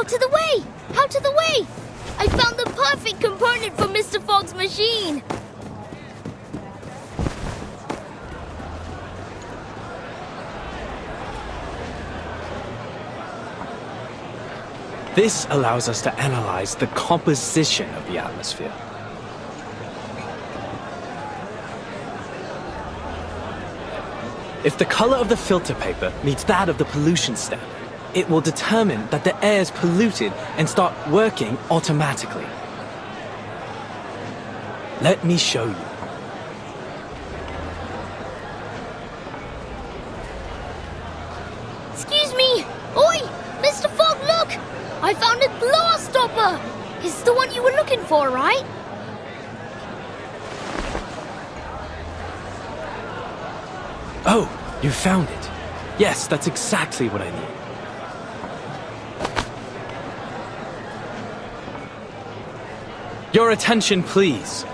Out of the way! Out of the way! I found the perfect component for Mr. Fogg's machine! This allows us to analyze the composition of the atmosphere. If the color of the filter paper meets that of the pollution standard, it will determine that the air is polluted and start working automatically. Let me show you. Excuse me! Oi! Mr. Fogg, look! I found a glass stopper! It's the one you were looking for, right? Oh, you found it. Yes, that's exactly what I need. Your attention, please.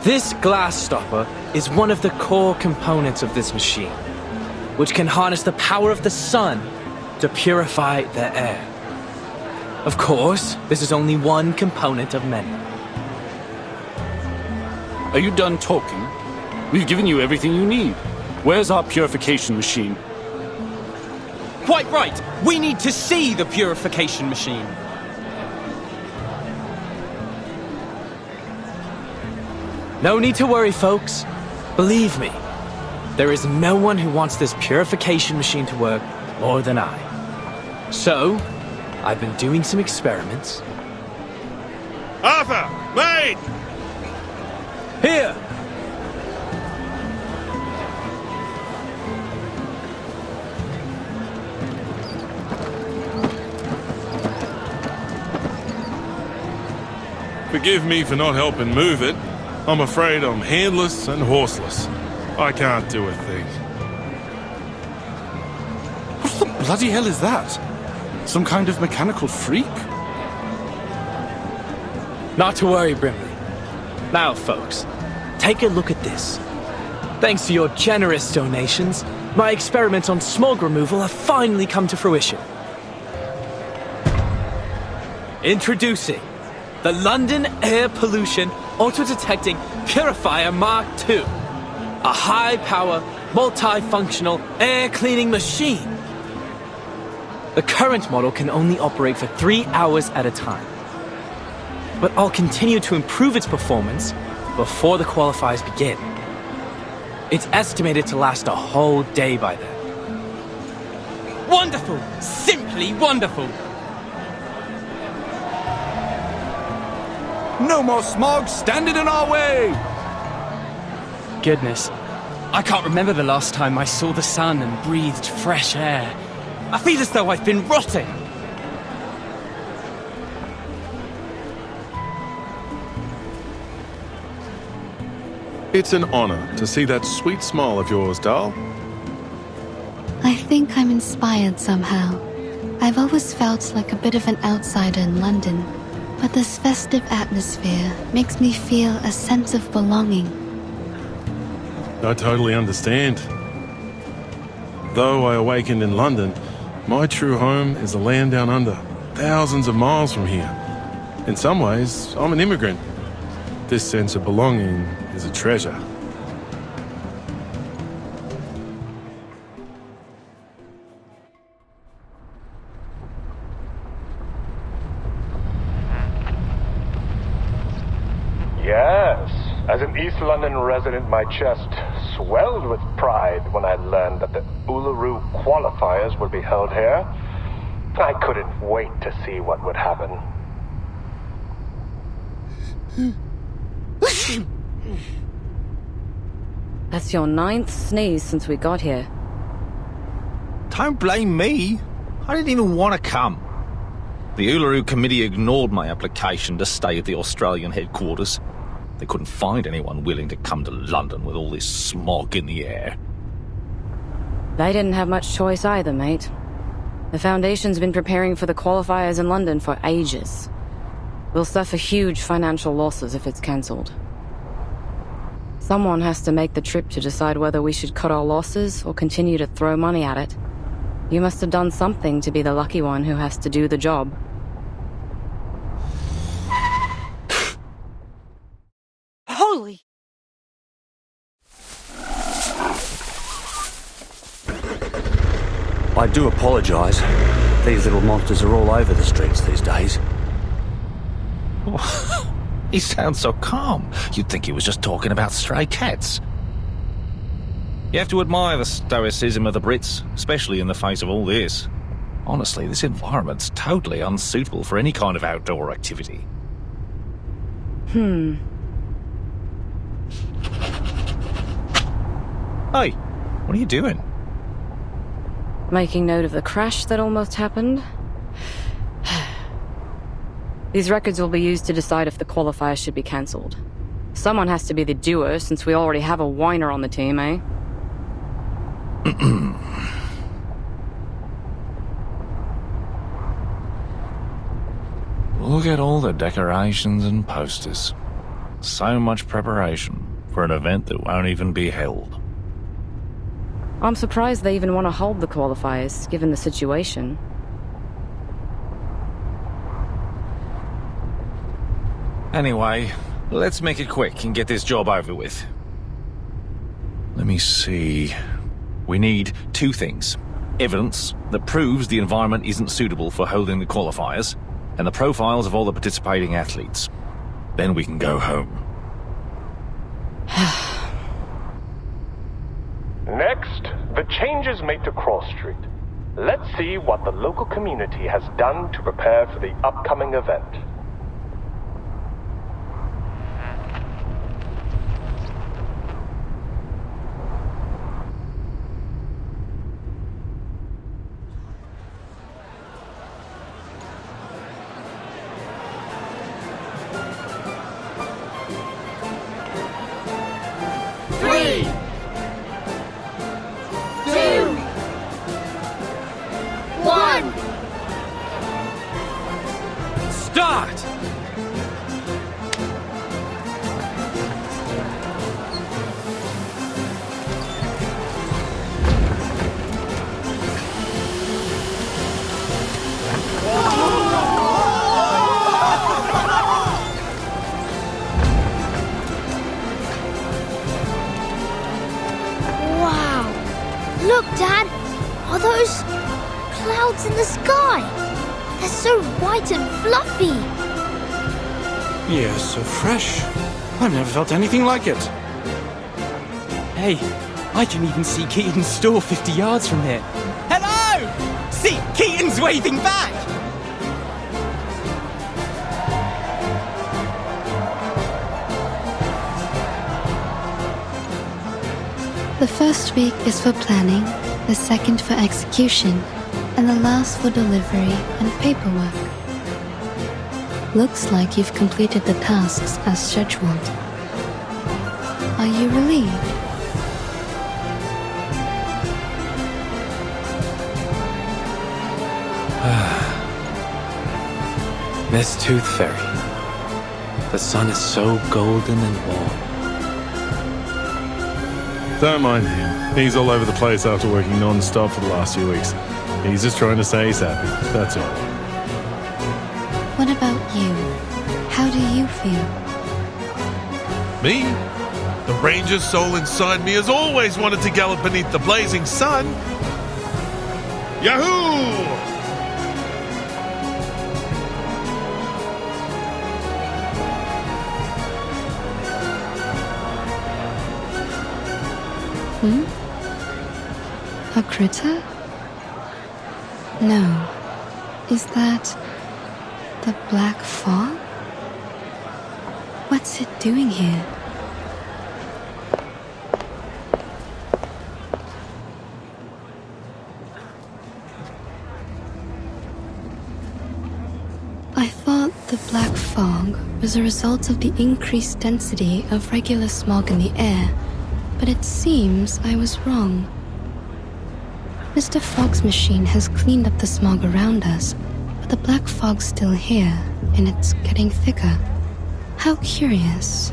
This glass stopper is one of the core components of this machine, which can harness the power of the sun to purify the air. Of course, this is only one component of many. Are you done talking? We've given you everything you need. Where's our purification machine? Quite right! We need to see the purification machine. No need to worry, folks. Believe me, there is no one who wants this purification machine to work more than I. So, I've been doing some experiments. Arthur! Mate! Here! Forgive me for not helping move it. I'm afraid I'm handless and horseless. I can't do a thing. What the bloody hell is that? Some kind of mechanical freak? Not to worry, Brimley. Now, folks, take a look at this. Thanks to your generous donations, my experiments on smog removal have finally come to fruition. Introducing the London Air Pollution Auto-Detecting Purifier Mark II. A high-power, multi-functional air-cleaning machine. The current model can only operate for 3 hours at a time. But I'll continue to improve its performance before the qualifiers begin. It's estimated to last a whole day by then. Wonderful! Simply wonderful! No more smog standing in our way! Goodness, I can't remember the last time I saw the sun and breathed fresh air. I feel as though I've been rotting. It's an honor to see that sweet smile of yours, Dal. I think I'm inspired somehow. I've always felt like a bit of an outsider in London, but this festive atmosphere makes me feel a sense of belonging. I totally understand. Though I awakened in London, my true home is a land down under, thousands of miles from here. In some ways, I'm an immigrant. This sense of belonging is a treasure. Yes, as an East London resident, my chest swelled with pride when I learned that the Uluru qualifiers would be held here. I couldn't wait to see what would happen. That's your 9th sneeze since we got here. Don't blame me. I didn't even want to come. The Uluru Committee ignored my application to stay at the Australian headquarters. They couldn't find anyone willing to come to London with all this smog in the air. They didn't have much choice either, mate. The Foundation's been preparing for the qualifiers in London for ages. We'll suffer huge financial losses if it's cancelled. Someone has to make the trip to decide whether we should cut our losses or continue to throw money at it. You must have done something to be the lucky one who has to do the job. Holy! I do apologise. These little monsters are all over the streets these days. He sounds so calm. You'd think he was just talking about stray cats. You have to admire the stoicism of the Brits, especially in the face of all this. Honestly, this environment's totally unsuitable for any kind of outdoor activity. Hey, what are you doing? Making note of the crash that almost happened. These records will be used to decide if the qualifier should be cancelled. Someone has to be the doer, since we already have a whiner on the team, eh? Look at all the decorations and posters. So much preparation for an event that won't even be held. I'm surprised they even want to hold the qualifiers, given the situation. Anyway, let's make it quick and get this job over with. Let me see. We need 2 things. Evidence that proves the environment isn't suitable for holding the qualifiers, and the profiles of all the participating athletes. Then we can go home. Next, the changes made to Cross Street. Let's see what the local community has done to prepare for the upcoming event. Start! Wow! Look, Dad! Are those clouds in the sky? They're so white and fluffy! Yeah, so fresh. I've never felt anything like it. Hey, I can even see Keaton's store 50 yards from here. Hello! See, Keaton's waving back! The first week is for planning, the second for execution, and the last for delivery and paperwork. Looks like you've completed the tasks as scheduled. Are you relieved? Miss Tooth Fairy. The sun is so golden and warm. Don't mind him. He's all over the place after working non-stop for the last few weeks. He's just trying to say he's happy, that's all. What about you? How do you feel? Me? The ranger soul inside me has always wanted to gallop beneath the blazing sun. Yahoo! A critter? No. Is that the black fog? What's it doing here? I thought the black fog was a result of the increased density of regular smog in the air, but it seems I was wrong. Mr. Fogg's machine has cleaned up the smog around us, but the black fog's still here, and it's getting thicker. How curious.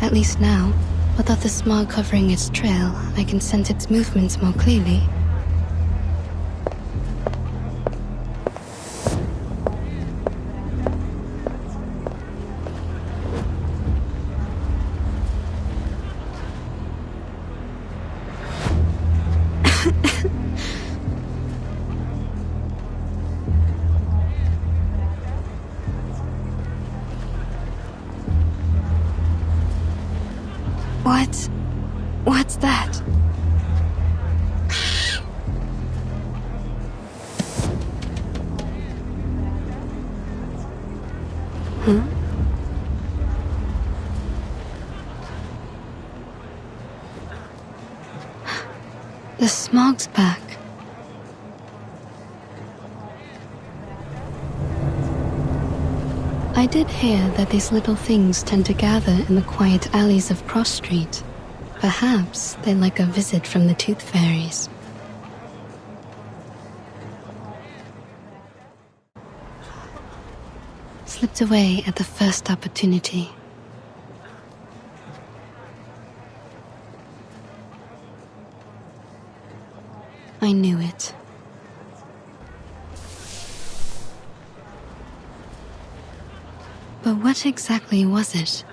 At least now, without the smog covering its trail, I can sense its movements more clearly. What's that? Huh? The smog's back. I did hear that these little things tend to gather in the quiet alleys of Cross Street. Perhaps they like a visit from the Tooth Fairies. Slipped away at the first opportunity. I knew it. But what exactly was it?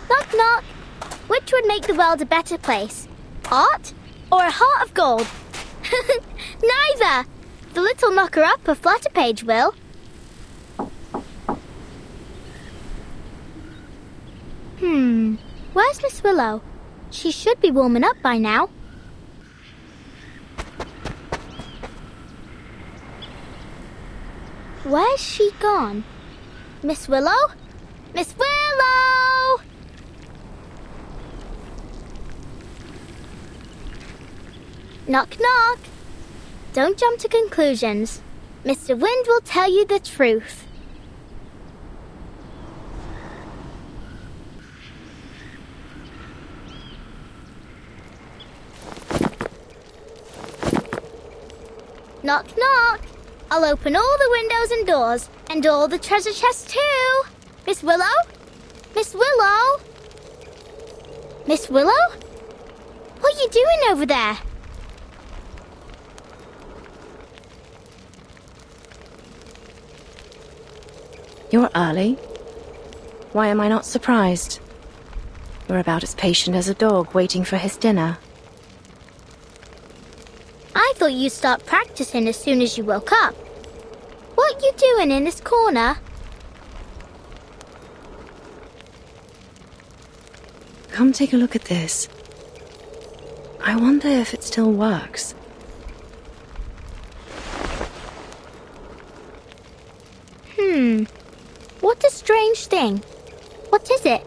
Knock, knock. Which would make the world a better place? Art or a heart of gold? Neither. The little knocker-upper Flutterpage will. Where's Miss Willow? She should be warming up by now. Where's she gone? Miss Willow? Miss Willow! Knock, knock. Don't jump to conclusions. Mr. Wind will tell you the truth. Knock, knock. I'll open all the windows and doors, and all the treasure chests too. Miss Willow? Miss Willow? Miss Willow? What are you doing over there? You're early. Why am I not surprised? You're about as patient as a dog waiting for his dinner. I thought you'd start practicing as soon as you woke up. What you doing in this corner? Come take a look at this. I wonder if it still works. What a strange thing. What is it?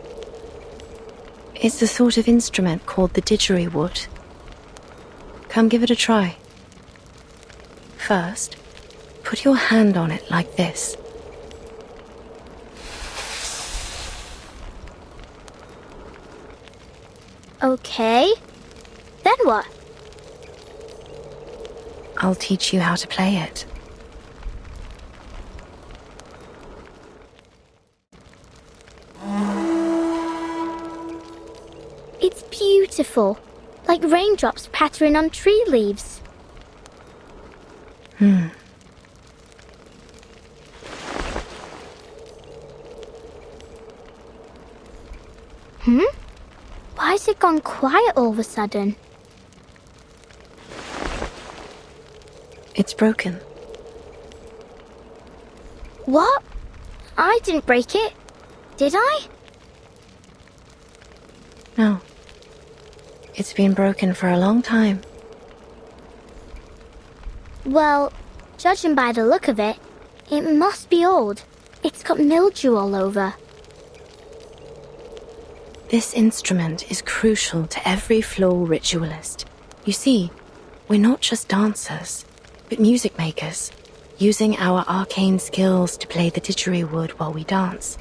It's a sort of instrument called the didgeridoo. Come give it a try. First, put your hand on it like this. Okay. Then what? I'll teach you how to play it. It's beautiful. Like raindrops pattering on tree leaves. Why's it gone quiet all of a sudden? It's broken. What? I didn't break it. Did I? No. It's been broken for a long time. Well, judging by the look of it, it must be old. It's got mildew all over. This instrument is crucial to every floor ritualist. You see, we're not just dancers, but music makers, using our arcane skills to play the didgeridoo while we dance.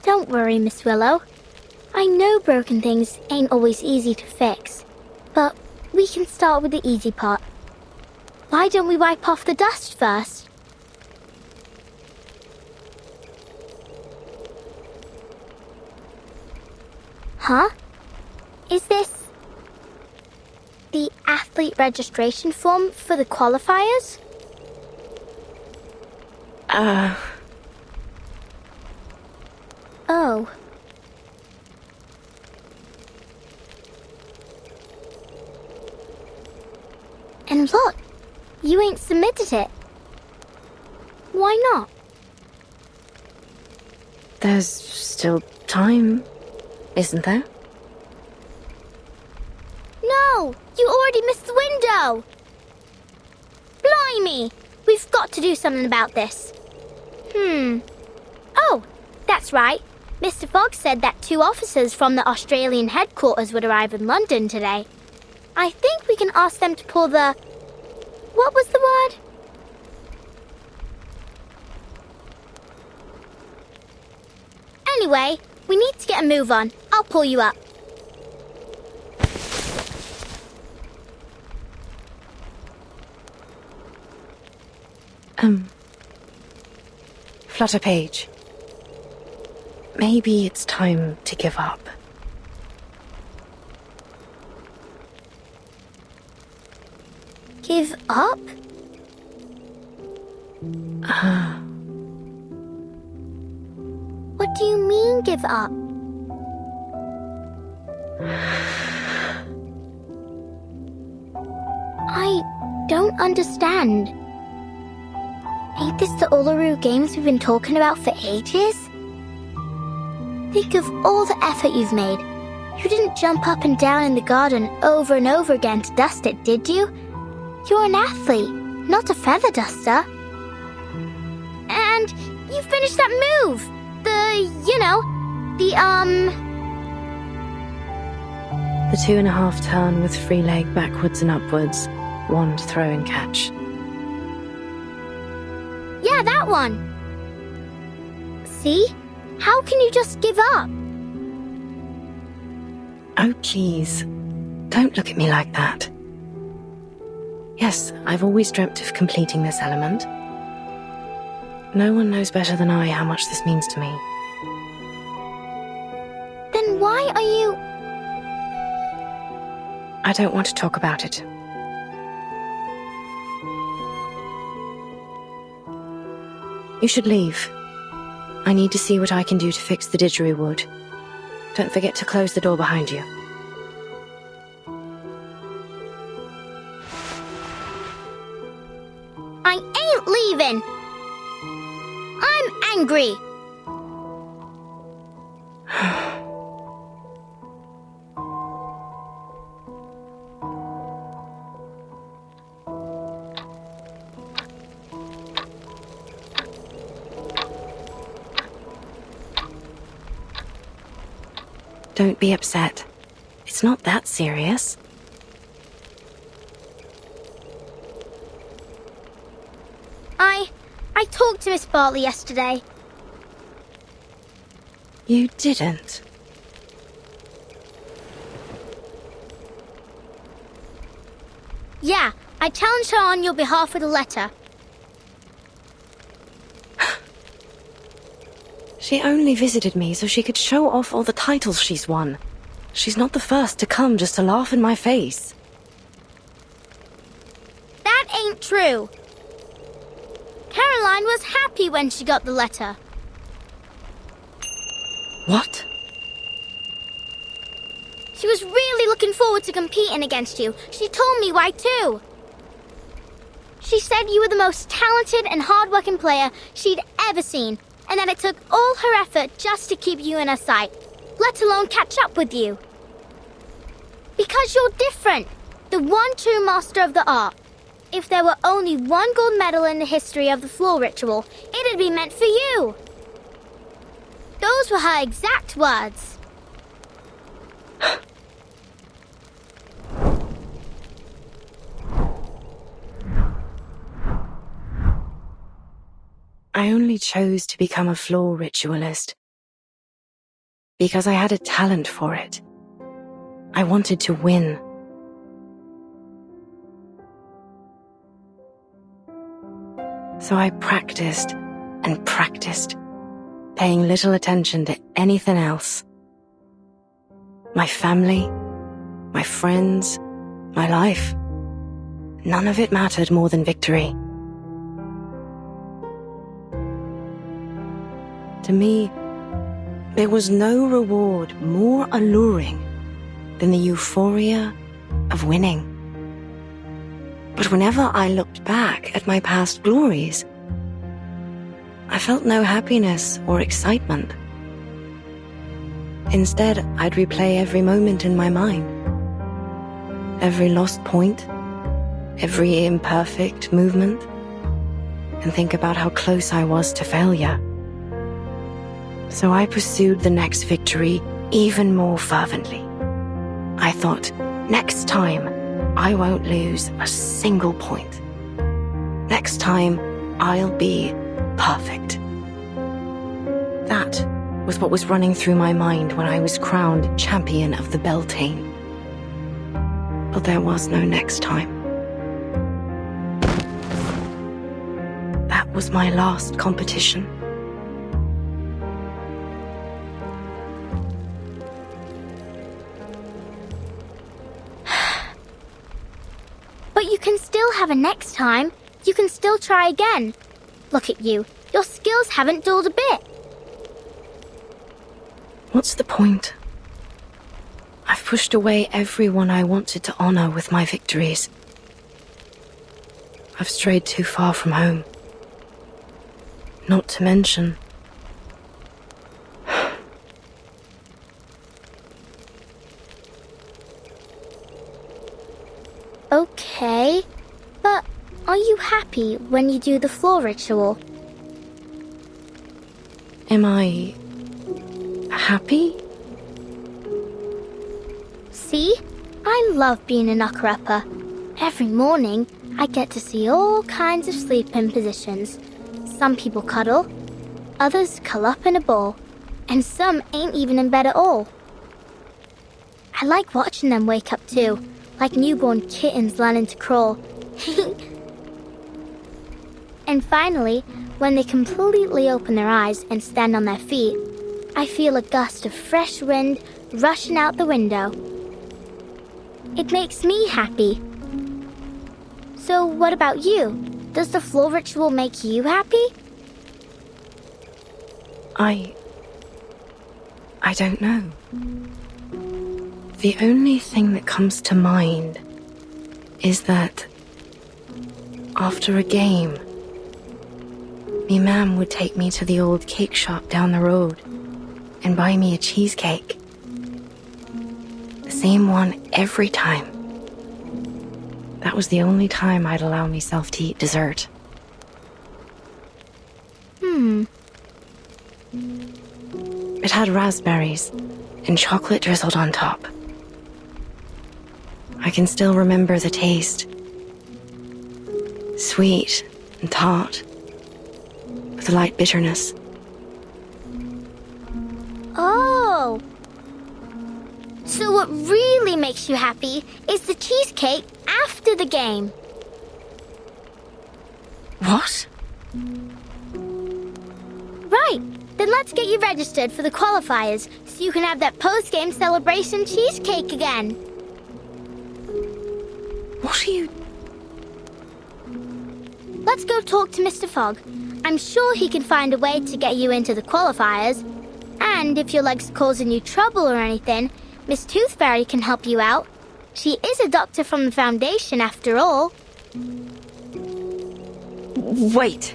Don't worry, Miss Willow. I know broken things ain't always easy to fix, but we can start with the easy part. Why don't we wipe off the dust first? Huh? Is this the athlete registration form for the qualifiers? Oh. And look, you ain't submitted it. Why not? There's still time, isn't there? No! You already missed the window! Blimey! We've got to do something about this. Oh, that's right. Mr. Fogg said that 2 officers from the Australian headquarters would arrive in London today. I think we can ask them to pull the... What was the word? Anyway, we need to get a move on. I'll pull you up. Flutterpage. Maybe it's time to give up. Give up? What do you mean, give up? I don't understand. Ain't this the Uluru Games we've been talking about for ages? Think of all the effort you've made. You didn't jump up and down in the garden over and over again to dust it, did you? You're an athlete, not a feather duster. And you finished that move! The 2.5 turn with free leg backwards and upwards, wand throw and catch. Yeah, that one! See? How can you just give up? Oh, please. Don't look at me like that. Yes, I've always dreamt of completing this element. No one knows better than I how much this means to me. Then why are you... I don't want to talk about it. You should leave. I need to see what I can do to fix the didgeridoo. Don't forget to close the door behind you. I ain't leaving! I'm angry! Don't be upset. It's not that serious. I talked to Miss Bartley yesterday. You didn't? Yeah, I challenged her on your behalf with a letter. She only visited me so she could show off all the titles she's won. She's not the first to come just to laugh in my face. That ain't true. Caroline was happy when she got the letter. What? She was really looking forward to competing against you. She told me why too. She said you were the most talented and hard-working player she'd ever seen, and that it took all her effort just to keep you in her sight, let alone catch up with you. Because you're different, the one true master of the art. If there were only one gold medal in the history of the floor ritual, it'd be meant for you. Those were her exact words. I only chose to become a floor ritualist because I had a talent for it. I wanted to win. So I practiced and practiced, paying little attention to anything else. my family, my friends, my life. None of it mattered more than victory. To me, there was no reward more alluring than the euphoria of winning. But whenever I looked back at my past glories, I felt no happiness or excitement. Instead, I'd replay every moment in my mind. Every lost point, every imperfect movement, and think about how close I was to failure. So I pursued the next victory even more fervently. I thought, next time, I won't lose a single point. Next time, I'll be perfect. That was what was running through my mind when I was crowned champion of the Beltane. But there was no next time. That was my last competition. But you can still have a next time. You can still try again. Look at you. Your skills haven't dulled a bit. What's the point? I've pushed away everyone I wanted to honor with my victories. I've strayed too far from home. Not to mention... Okay, but are you happy when you do the floor ritual? Am I... happy? See? I love being a knocker-upper. Every morning, I get to see all kinds of sleep-in positions. Some people cuddle, others curl up in a ball, and some ain't even in bed at all. I like watching them wake up too, like newborn kittens learning to crawl. And finally, when they completely open their eyes and stand on their feet, I feel a gust of fresh wind rushing out the window. It makes me happy. So what about you? Does the floor ritual make you happy? I don't know. The only thing that comes to mind is that after a game, me mam would take me to the old cake shop down the road and buy me a cheesecake. The same one every time. That was the only time I'd allow myself to eat dessert. It had raspberries and chocolate drizzled on top. I can still remember the taste. Sweet and tart, with a light bitterness. Oh! So what really makes you happy is the cheesecake after the game. What? Right. Then let's get you registered for the qualifiers so you can have that post-game celebration cheesecake again. What are you... Let's go talk to Mr. Fogg. I'm sure he can find a way to get you into the qualifiers. And if your leg's causing you trouble or anything, Miss Toothfairy can help you out. She is a doctor from the Foundation, after all. Wait.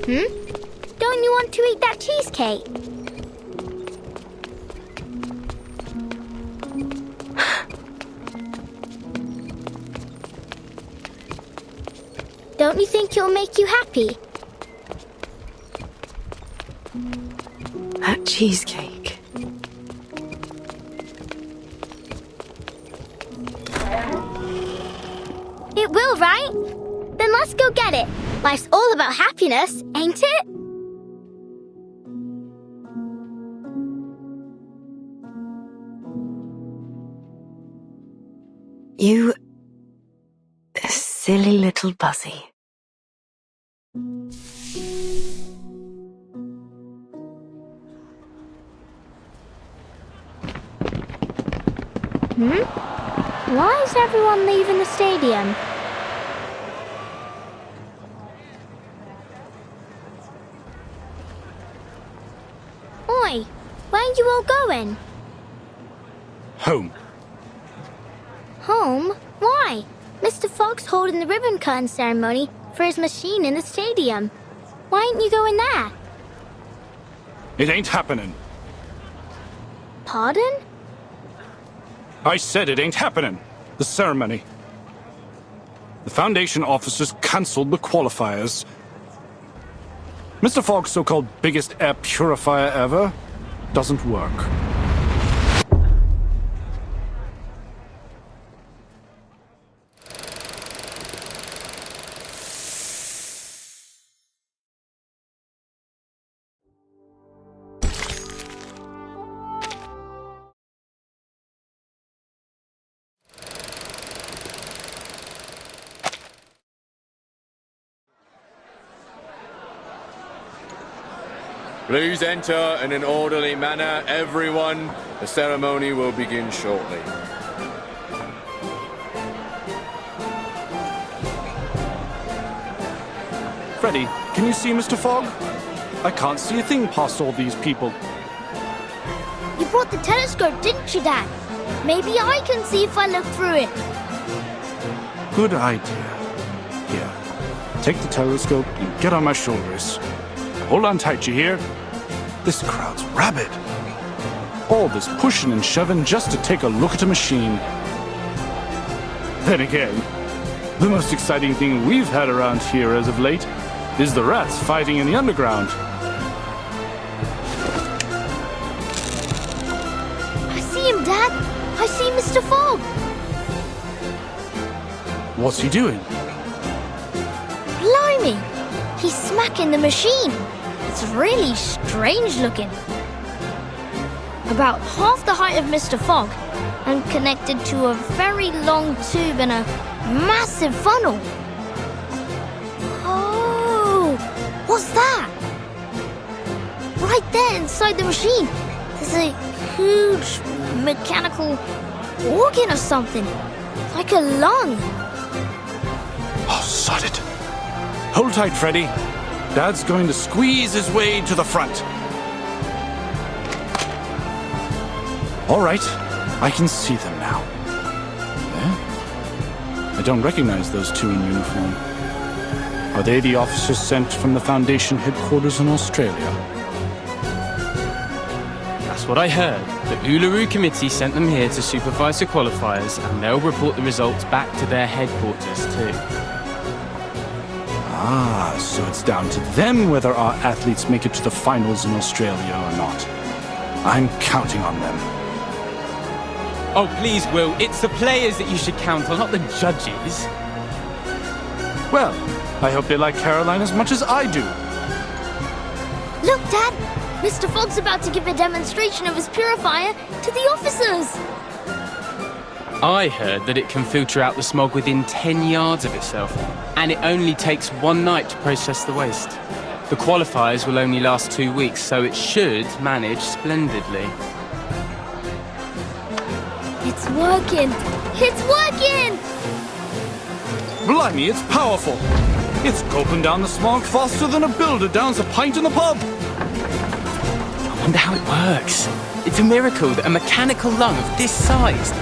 Don't you want to eat that cheesecake? Don't you think it'll make you happy? That cheesecake. It will, right? Then let's go get it. Life's all about happiness, ain't it? You... silly little Buzzy. Why is everyone leaving the stadium? Oi, where are you all going? Home. Home? Why? Mr. Fogg's holding the ribbon cutting ceremony for his machine in the stadium. Why ain't you going there? It ain't happening. Pardon? I said it ain't happening. The ceremony. The Foundation officers cancelled the qualifiers. Mr. Fogg's so-called biggest air purifier ever doesn't work. Please enter in an orderly manner, everyone. The ceremony will begin shortly. Freddy, can you see Mr. Fogg? I can't see a thing past all these people. You brought the telescope, didn't you, Dad? Maybe I can see if I look through it. Good idea. Here, take the telescope and get on my shoulders. Hold on tight, you hear? This crowd's rabid. All this pushing and shoving just to take a look at a machine. Then again, the most exciting thing we've had around here as of late is the rats fighting in the underground. I see him, Dad. I see Mr. Fogg. What's he doing? Blimey! He's smacking the machine. It's really strange looking. About half the height of Mr. Fogg and connected to a very long tube and a massive funnel. Oh, what's that? Right there inside the machine, there's a huge mechanical organ or something, like a lung. Oh, sod it. Hold tight, Freddy. Dad's going to squeeze his way to the front. All right, I can see them now. Eh? I don't recognize those two in uniform. Are they the officers sent from the Foundation headquarters in Australia? That's what I heard. The Uluru Committee sent them here to supervise the qualifiers, and they'll report the results back to their headquarters too. Ah, so it's down to them whether our athletes make it to the finals in Australia or not. I'm counting on them. Oh, please, Will. It's the players that you should count on, not the judges. Well, I hope they like Caroline as much as I do. Look, Dad! Mr. Fogg's about to give a demonstration of his purifier to the officers! I heard that it can filter out the smog within 10 yards of itself, and it only takes one night to process the waste. The qualifiers will only last 2 weeks, so it should manage splendidly. It's working! It's working! Blimey, it's powerful! It's gulping down the smog faster than a builder downs a pint in the pub! I wonder how it works. It's a miracle that a mechanical lung of this size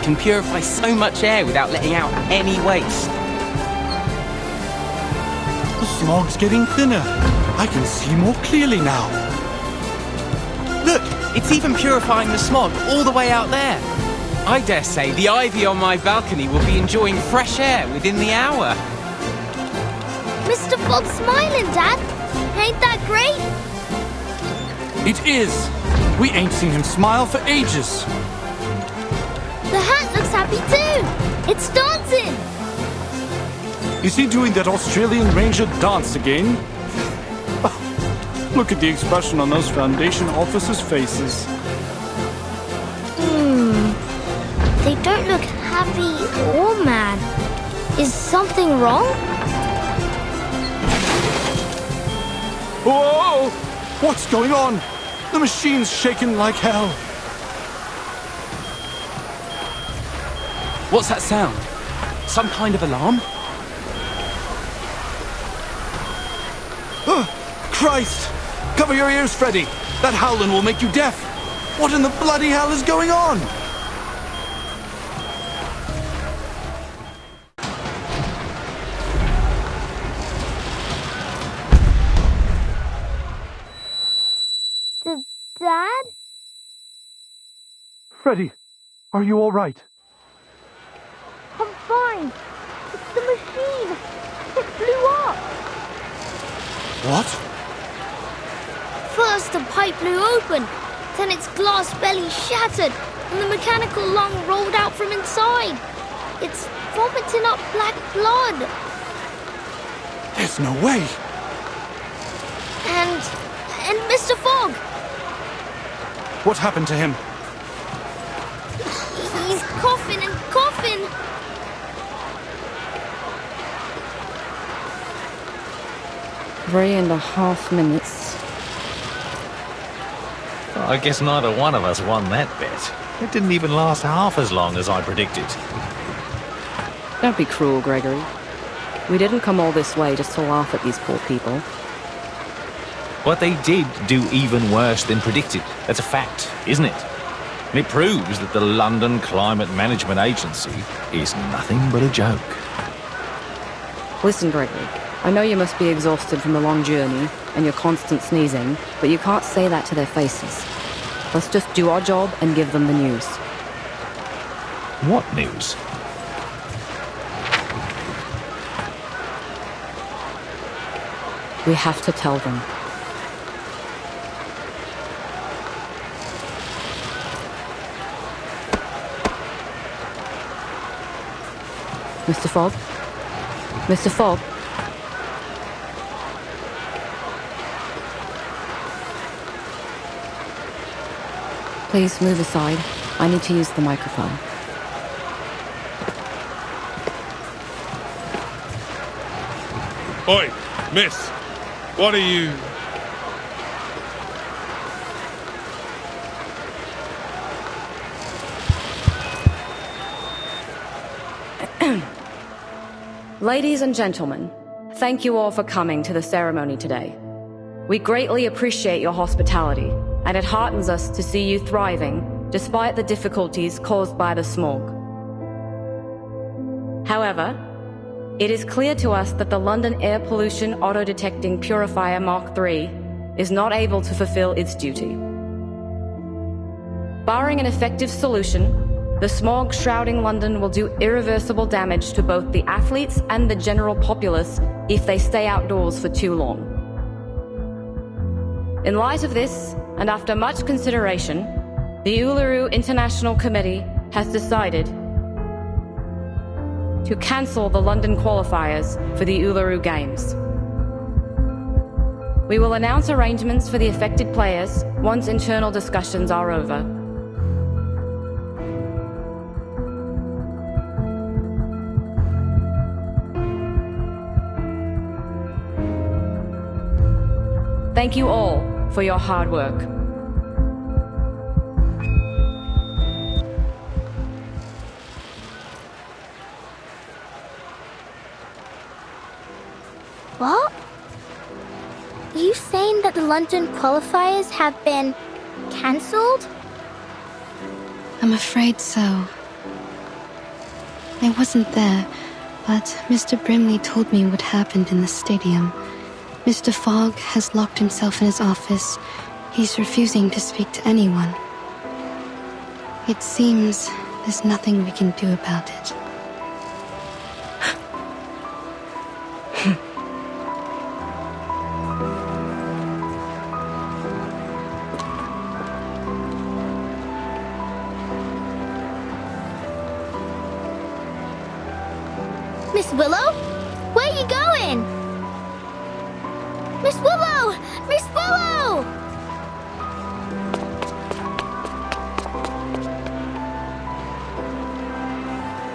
can purify so much air without letting out any waste. The smog's getting thinner. I can see more clearly now. Look, it's even purifying the smog all the way out there. I dare say the ivy on my balcony will be enjoying fresh air within the hour. Mr. Fogg's smiling, Dad. Ain't that great? It is. We ain't seen him smile for ages. The hat looks happy too. It's dancing. Is he doing that Australian Ranger dance again? Oh, look at the expression on those Foundation officers' faces. They don't look happy or mad. Is something wrong? Whoa! What's going on? The machine's shaking like hell. What's that sound? Some kind of alarm? Christ! Cover your ears, Freddy! That howling will make you deaf! What in the bloody hell is going on? Dad? Freddy, are you all right? I'm fine. It's the machine. It blew up. What? First the pipe blew open, then its glass belly shattered, and the mechanical lung rolled out from inside. It's vomiting up black blood. There's no way. And Mr. Fogg. What happened to him? He's coughing and coughing. 3.5 minutes. I guess neither one of us won that bet. It didn't even last half as long as I predicted. Don't be cruel, Gregory. We didn't come all this way just to laugh at these poor people. But they did do even worse than predicted. That's a fact, isn't it? And it proves that the London Climate Management Agency is nothing but a joke. Listen, Gregory, I know you must be exhausted from the long journey and your constant sneezing, but you can't say that to their faces. Let's just do our job and give them the news. What news? We have to tell them. Mr. Fogg? Mr. Fogg? Please move aside. I need to use the microphone. Oi, miss! What are you... Ladies and gentlemen, thank you all for coming to the ceremony today. We greatly appreciate your hospitality, and it heartens us to see you thriving despite the difficulties caused by the smog. However, it is clear to us that the London Air Pollution Auto-Detecting Purifier Mark III is not able to fulfill its duty. Barring an effective solution, the smog shrouding London will do irreversible damage to both the athletes and the general populace if they stay outdoors for too long. In light of this, and after much consideration, the Uluru International Committee has decided to cancel the London qualifiers for the Uluru Games. We will announce arrangements for the affected players once internal discussions are over. Thank you all for your hard work. What? Are you saying that the London qualifiers have been cancelled? I'm afraid so. I wasn't there, but Mr. Brimley told me what happened in the stadium. Mr. Fogg has locked himself in his office. He's refusing to speak to anyone. It seems there's nothing we can do about it. Miss Willow? Where are you going? Miss Willow! Miss Willow!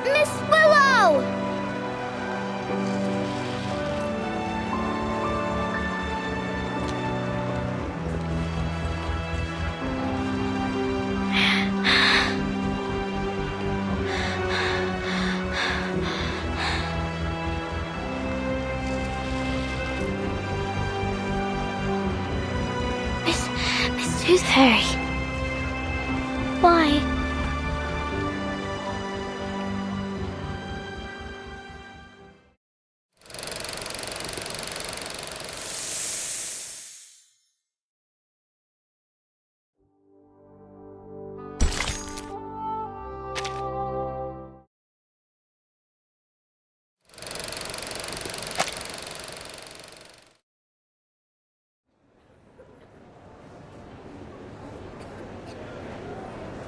Miss Willow! Fairy. Why?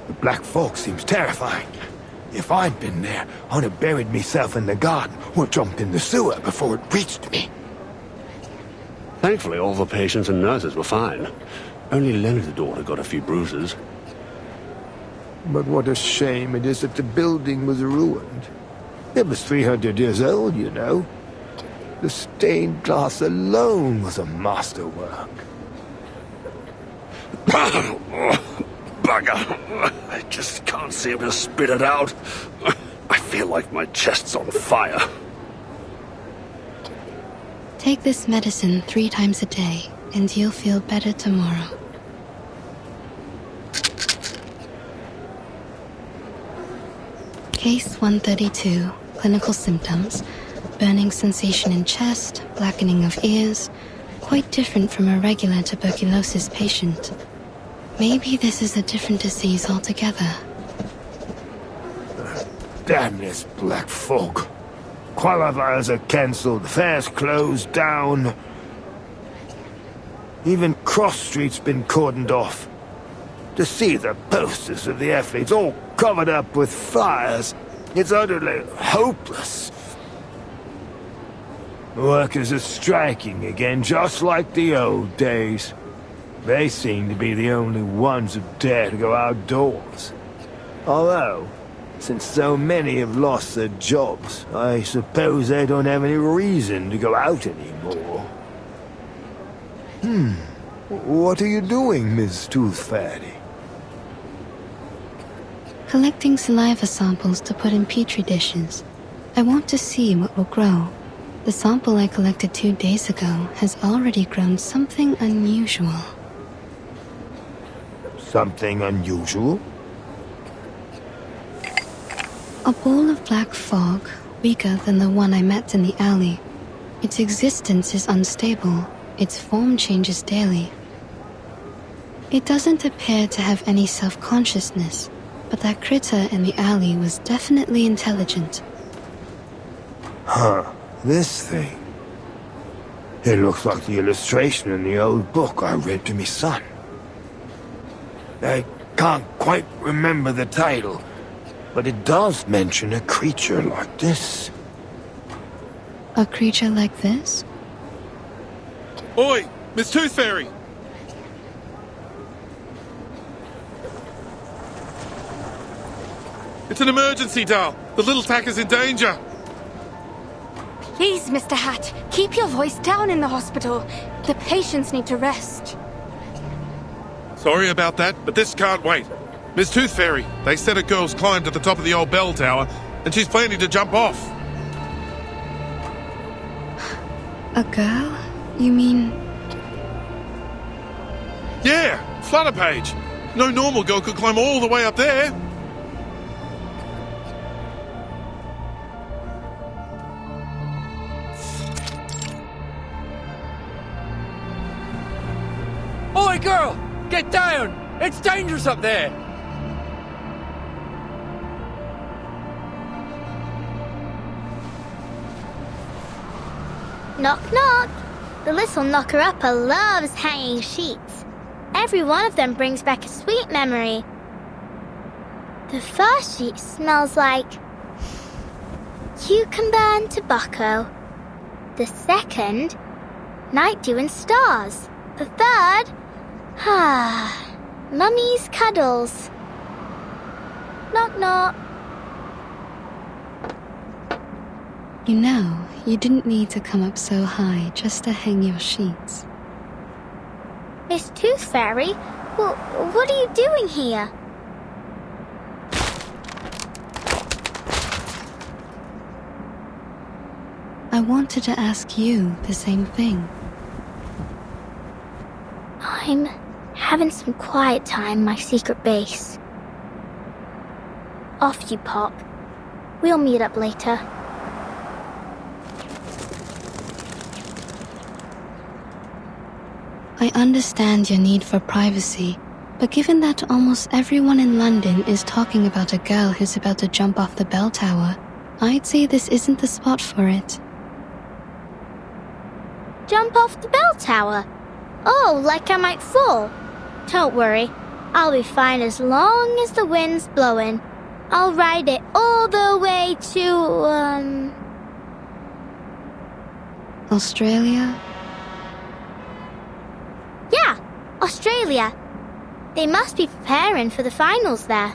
The black fog seems terrifying. If I'd been there, I'd have buried myself in the garden or jumped in the sewer before it reached me. Thankfully, all the patients and nurses were fine. Only Leonard's daughter got a few bruises. But what a shame it is that the building was ruined. It was 300 years old, you know. The stained glass alone was a masterwork. Bugger! I just can't seem to spit it out. I feel like my chest's on fire. Take this medicine 3 times a day, and you'll feel better tomorrow. Case 132. Clinical symptoms. Burning sensation in chest, blackening of ears. Quite different from a regular tuberculosis patient. Maybe this is a different disease altogether. Damn this black fog. Qualifiers are cancelled, fairs closed down. Even Cross Street's been cordoned off. To see the posters of the athletes all covered up with fires, it's utterly hopeless. Workers are striking again, just like the old days. They seem to be the only ones who dare to go outdoors. Although, since so many have lost their jobs, I suppose they don't have any reason to go out anymore. What are you doing, Miss Tooth Fairy? Collecting saliva samples to put in petri dishes. I want to see what will grow. The sample I collected 2 days ago has already grown something unusual. Something unusual? A ball of black fog, weaker than the one I met in the alley. Its existence is unstable. Its form changes daily. It doesn't appear to have any self-consciousness, but that critter in the alley was definitely intelligent. Huh, this thing. It looks like the illustration in the old book I read to me son. I can't quite remember the title, but it does mention a creature like this. A creature like this? Oi, Miss Tooth Fairy! It's an emergency, Dal. The little tack is in danger. Please, Mr. Hat, keep your voice down in the hospital. The patients need to rest. Sorry about that, but this can't wait. Miss Tooth Fairy, they said a girl's climbed to the top of the old bell tower, and she's planning to jump off. A girl? You mean... Yeah, Flutterpage. No normal girl could climb all the way up there. Oi, girl! Get down! It's dangerous up there! Knock, knock. The little knocker-upper loves hanging sheets. Every one of them brings back a sweet memory. The first sheet smells like cucumber and tobacco. The second, night dew and stars. The third, mummy's cuddles. Knock, knock. You know, you didn't need to come up so high just to hang your sheets. Miss Tooth Fairy, what are you doing here? I wanted to ask you the same thing. I'm Having some quiet time in my secret base. Off you pop. We'll meet up later. I understand your need for privacy, but given that almost everyone in London is talking about a girl who's about to jump off the bell tower, I'd say this isn't the spot for it. Jump off the bell tower? Oh, like I might fall. Don't worry, I'll be fine as long as the wind's blowing. I'll ride it all the way to, Australia? Yeah, Australia. They must be preparing for the finals there.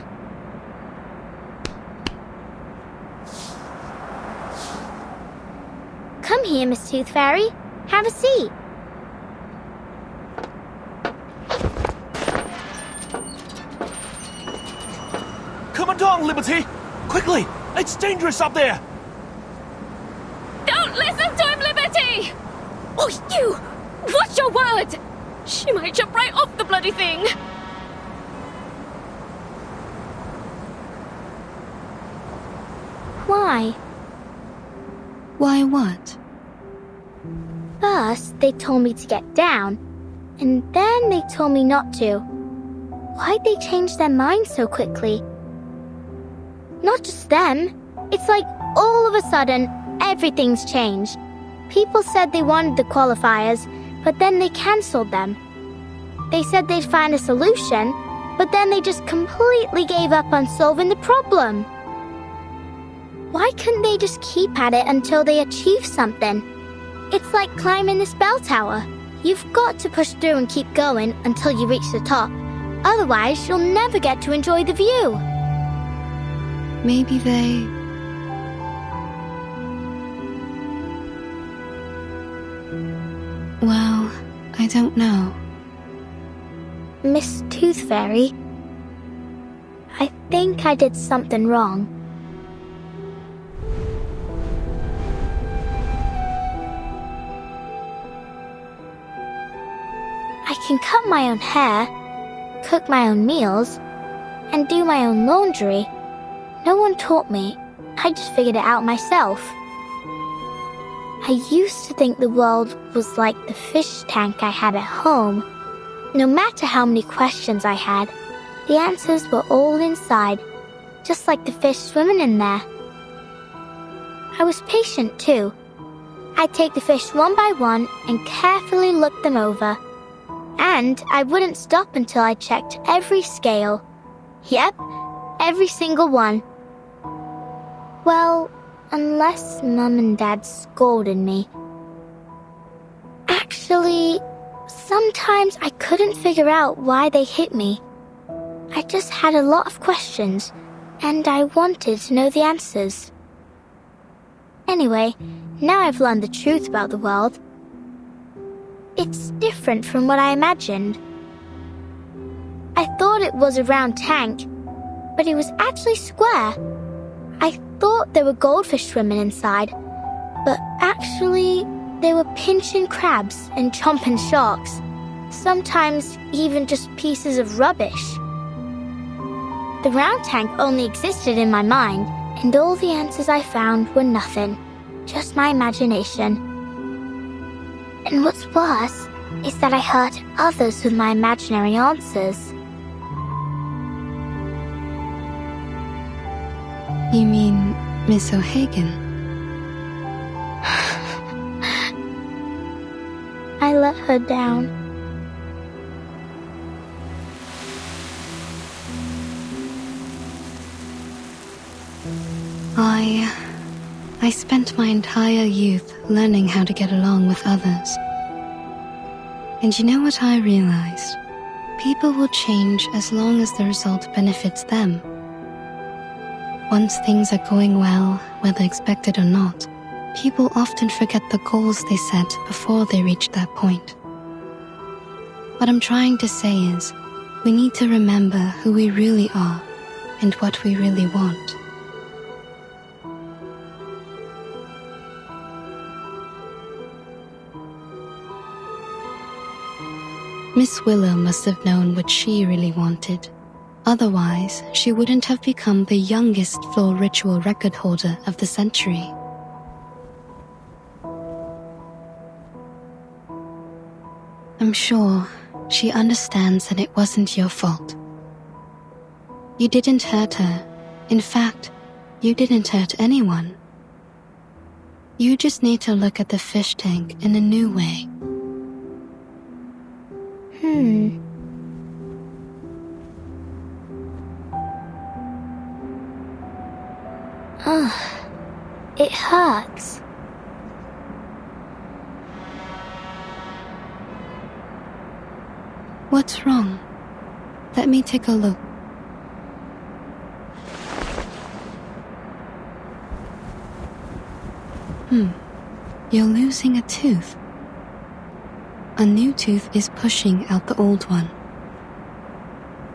Come here, Miss Tooth Fairy. Have a seat. Come on, Liberty! Quickly! It's dangerous up there! Don't listen to him, Liberty! Oh, you! Watch your word! She might jump right off the bloody thing! Why? Why what? First, they told me to get down, and then they told me not to. Why'd they change their minds so quickly? Not just them. It's like all of a sudden, everything's changed. People said they wanted the qualifiers, but then they cancelled them. They said they'd find a solution, but then they just completely gave up on solving the problem. Why couldn't they just keep at it until they achieve something? It's like climbing this bell tower. You've got to push through and keep going until you reach the top. Otherwise, you'll never get to enjoy the view. Maybe they... Well, I don't know. Miss Tooth Fairy, I think I did something wrong. I can cut my own hair, cook my own meals, and do my own laundry. No one taught me. I just figured it out myself. I used to think the world was like the fish tank I had at home. No matter how many questions I had, the answers were all inside, just like the fish swimming in there. I was patient too. I'd take the fish one by one and carefully look them over. And I wouldn't stop until I checked every scale. Yep, every single one. Well, unless Mum and Dad scolded me. Actually, sometimes I couldn't figure out why they hit me. I just had a lot of questions, and I wanted to know the answers. Anyway, now I've learned the truth about the world. It's different from what I imagined. I thought it was a round tank, but it was actually square. I thought there were goldfish swimming inside, but actually they were pinching crabs and chomping sharks, sometimes even just pieces of rubbish. The round tank only existed in my mind, and all the answers I found were nothing, just my imagination. And what's worse is that I hurt others with my imaginary answers. You mean Miss O'Hagan? I let her down. I spent my entire youth learning how to get along with others. And you know what I realized? People will change as long as the result benefits them. Once things are going well, whether expected or not, people often forget the goals they set before they reach that point. What I'm trying to say is, we need to remember who we really are and what we really want. Miss Willow must have known what she really wanted. Otherwise, she wouldn't have become the youngest floor ritual record holder of the century. I'm sure she understands that it wasn't your fault. You didn't hurt her. In fact, you didn't hurt anyone. You just need to look at the fish tank in a new way. It hurts. What's wrong? Let me take a look. You're losing a tooth. A new tooth is pushing out the old one.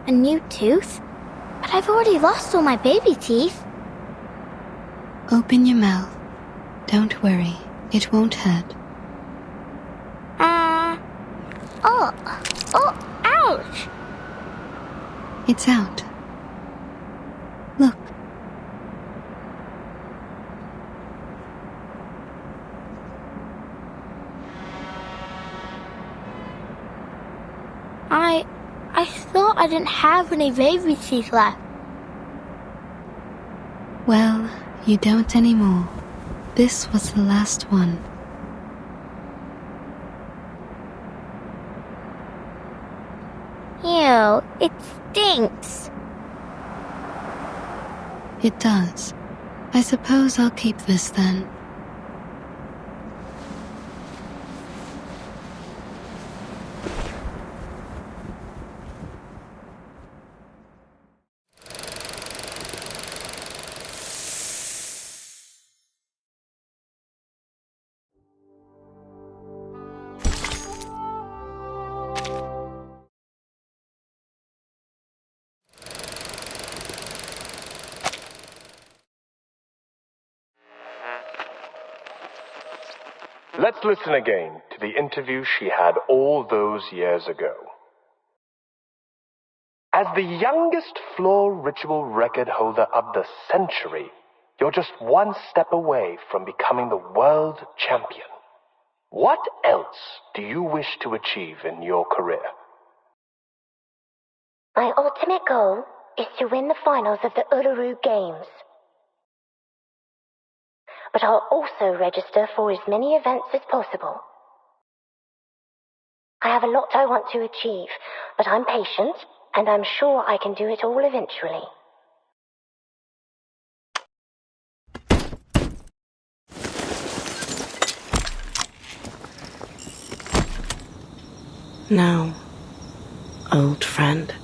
A new tooth? But I've already lost all my baby teeth. Open your mouth. Don't worry, it won't hurt. Ouch! It's out. Look. I thought I didn't have any baby teeth left. Well, you don't anymore. This was the last one. Ew, it stinks. It does. I suppose I'll keep this then. Let's listen again to the interview she had all those years ago. As the youngest floor ritual record holder of the century, you're just one step away from becoming the world champion. What else do you wish to achieve in your career? My ultimate goal is to win the finals of the Uluru Games. But I'll also register for as many events as possible. I have a lot I want to achieve, but I'm patient, and I'm sure I can do it all eventually. Now, old friend.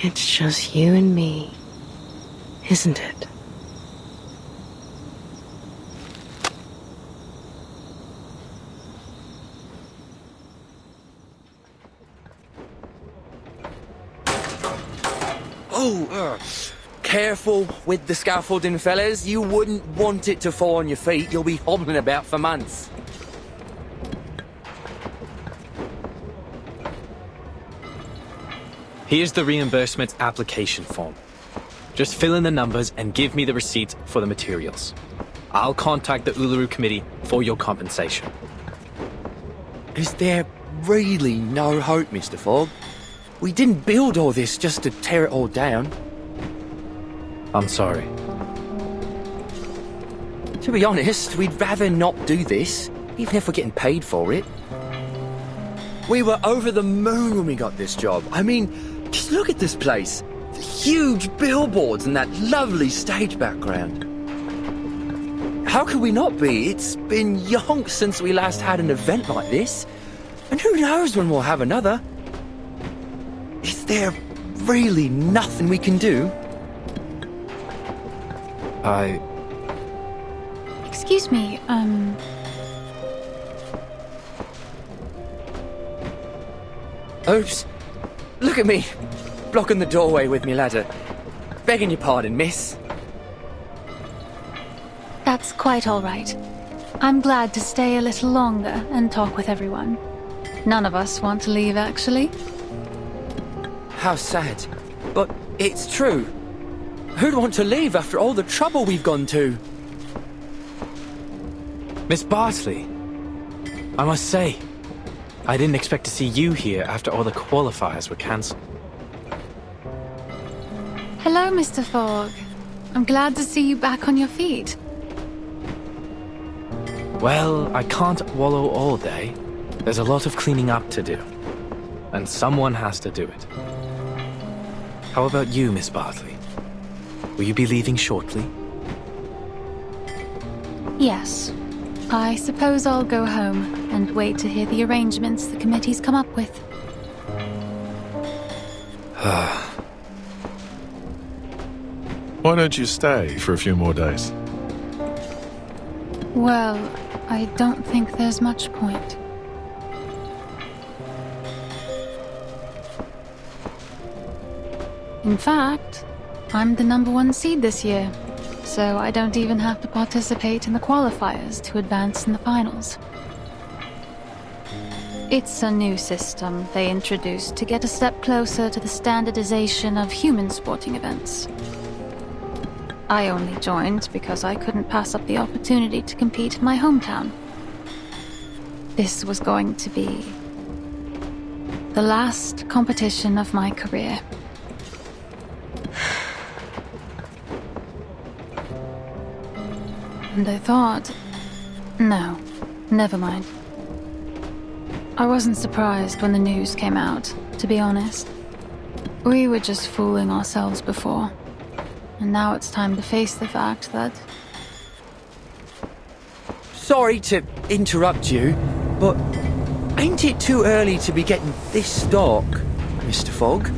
It's just you and me, isn't it? Careful with the scaffolding, fellas. You wouldn't want it to fall on your feet. You'll be hobbling about for months. Here's the reimbursement application form. Just fill in the numbers and give me the receipt for the materials. I'll contact the Uluru Committee for your compensation. Is there really no hope, Mr. Fogg? We didn't build all this just to tear it all down. I'm sorry. To be honest, we'd rather not do this, even if we're getting paid for it. We were over the moon when we got this job. I mean, just look at this place. The huge billboards and that lovely stage background. How could we not be? It's been yonks since we last had an event like this. And who knows when we'll have another. Is there really nothing we can do? Excuse me, Oops. Look at me. Blocking the doorway with me ladder. Begging your pardon, miss. That's quite all right. I'm glad to stay a little longer and talk with everyone. None of us want to leave, actually. How sad. But it's true. Who'd want to leave after all the trouble we've gone to? Miss Bartley, I must say, I didn't expect to see you here after all the qualifiers were cancelled. Hello, Mr. Fogg. I'm glad to see you back on your feet. Well, I can't wallow all day. There's a lot of cleaning up to do. And someone has to do it. How about you, Miss Bartley? Will you be leaving shortly? Yes. I suppose I'll go home and wait to hear the arrangements the committee's come up with. Why don't you stay for a few more days? Well, I don't think there's much point. In fact, I'm the #1 seed this year, so I don't even have to participate in the qualifiers to advance in the finals. It's a new system they introduced to get a step closer to the standardization of human sporting events. I only joined because I couldn't pass up the opportunity to compete in my hometown. This was going to be the last competition of my career. And I thought, no, never mind. I wasn't surprised when the news came out, to be honest. We were just fooling ourselves before. And now it's time to face the fact that... Sorry to interrupt you, but ain't it too early to be getting this dark, Mr. Fogg?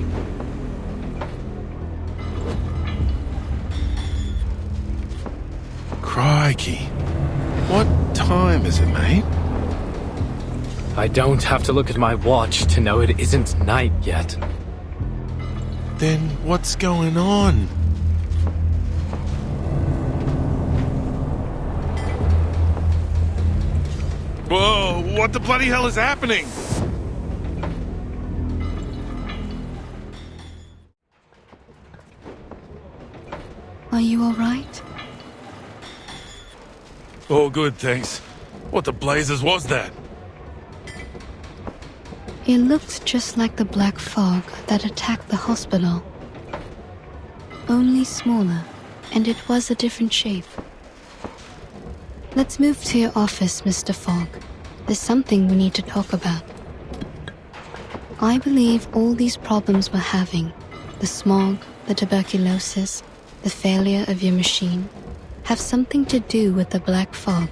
Crikey. What time is it, mate? I don't have to look at my watch to know it isn't night yet. Then what's going on? Whoa, what the bloody hell is happening? Are you all right? Oh, good, thanks. What the blazes was that? It looked just like the black fog that attacked the hospital. Only smaller, and it was a different shape. Let's move to your office, Mr. Fogg. There's something we need to talk about. I believe all these problems we're having, the smog, the tuberculosis, the failure of your machine, have something to do with the black fog.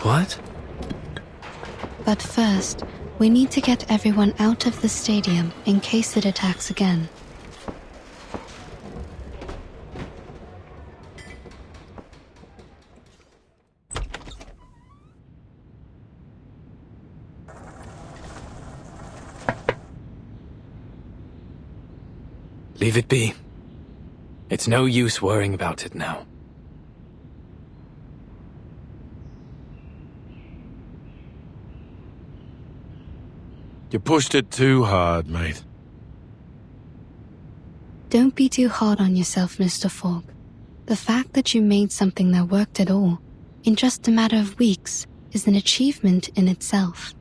What? But first, we need to get everyone out of the stadium in case it attacks again. Leave it be. It's no use worrying about it now. You pushed it too hard, mate. Don't be too hard on yourself, Mr. Fogg. The fact that you made something that worked at all, in just a matter of weeks, is an achievement in itself.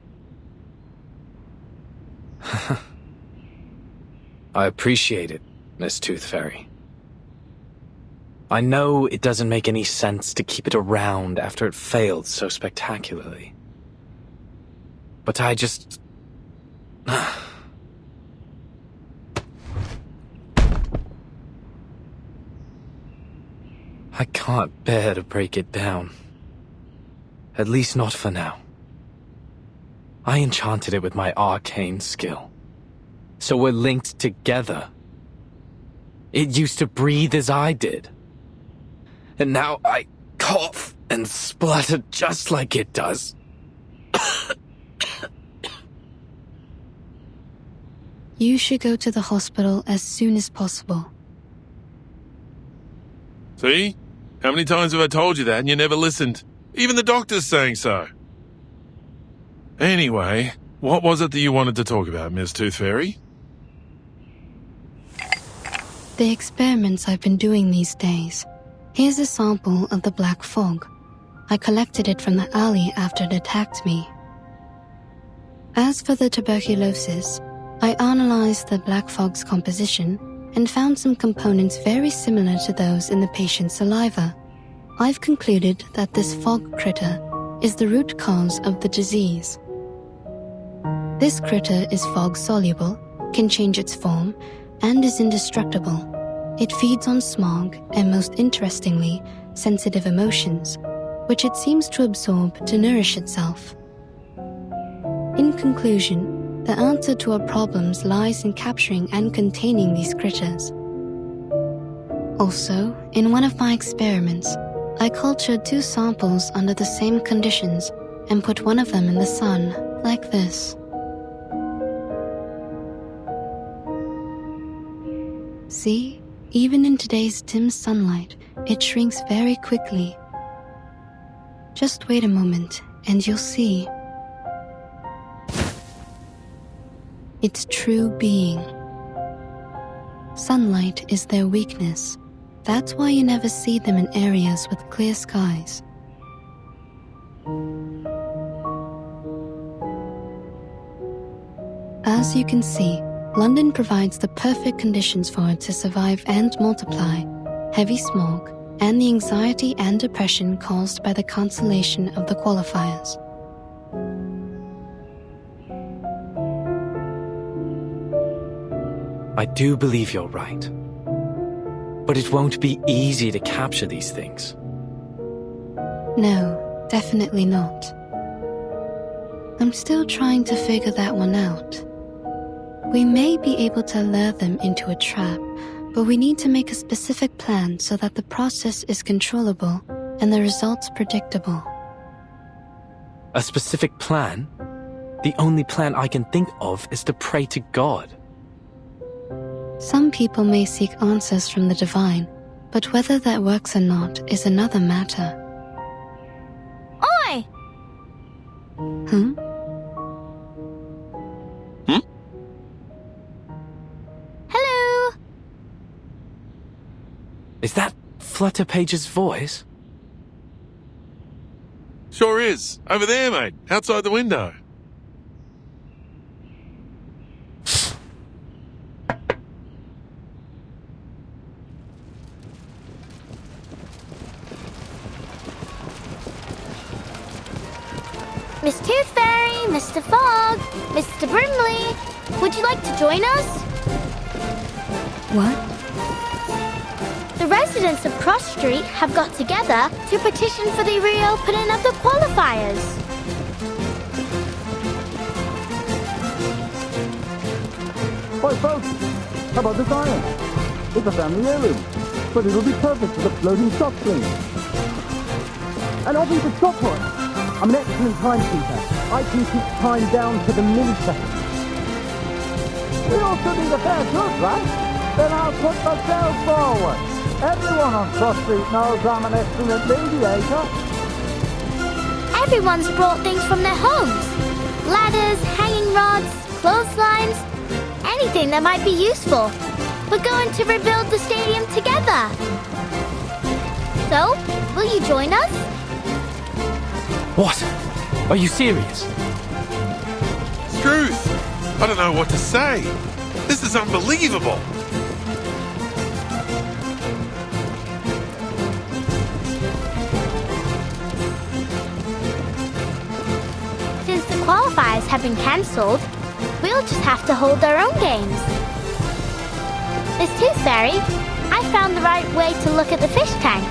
I appreciate it, Miss Tooth Fairy. I know it doesn't make any sense to keep it around after it failed so spectacularly. But I just... I can't bear to break it down. At least not for now. I enchanted it with my arcane skill. So we're linked together. It used to breathe as I did. And now I cough and splutter just like it does. You should go to the hospital as soon as possible. See? How many times have I told you that and you never listened? Even the doctor's saying so. Anyway, what was it that you wanted to talk about, Miss Tooth Fairy? The experiments I've been doing these days. Here's a sample of the black fog. I collected it from the alley after it attacked me. As for the tuberculosis, I analyzed the black fog's composition and found some components very similar to those in the patient's saliva. I've concluded that this fog critter is the root cause of the disease. This critter is fog-soluble, can change its form, and is indestructible. It feeds on smog and, most interestingly, sensitive emotions, which it seems to absorb to nourish itself. In conclusion, the answer to our problems lies in capturing and containing these critters. Also, in one of my experiments, I cultured 2 samples under the same conditions and put one of them in the sun, like this. See, even in today's dim sunlight, it shrinks very quickly. Just wait a moment and you'll see. Its true being. Sunlight is their weakness. That's why you never see them in areas with clear skies. As you can see, London provides the perfect conditions for it to survive and multiply. Heavy smog, and the anxiety and depression caused by the cancellation of the qualifiers. I do believe you're right. But it won't be easy to capture these things. No, definitely not. I'm still trying to figure that one out. We may be able to lure them into a trap, but we need to make a specific plan so that the process is controllable and the results predictable. A specific plan? The only plan I can think of is to pray to God. Some people may seek answers from the divine, but whether that works or not is another matter. Oi! Hello? Is that Flutter Page's voice? Sure is. Over there, mate. Outside the window. Miss Tooth Fairy, Mr. Fogg, Mr. Brimley, would you like to join us? What? The residents of Cross Street have got together to petition for the reopening of the qualifiers. Hi folks, how about this iron? It's a family heirloom, but it'll be perfect for the floating stock screen. And I'll be the top one. I'm an excellent timekeeper. I can keep time down to the millisecond. We also need a fair good, right? Then I'll put myself forward. Everyone on Cross Street knows I'm an excellent mediator. Everyone's brought things from their homes. Ladders, hanging rods, clotheslines, anything that might be useful. We're going to rebuild the stadium together. So, will you join us? What? Are you serious? Truth! I don't know what to say. This is unbelievable. Since the qualifiers have been cancelled, we'll just have to hold our own games. Miss Tooth Fairy, I found the right way to look at the fish tank.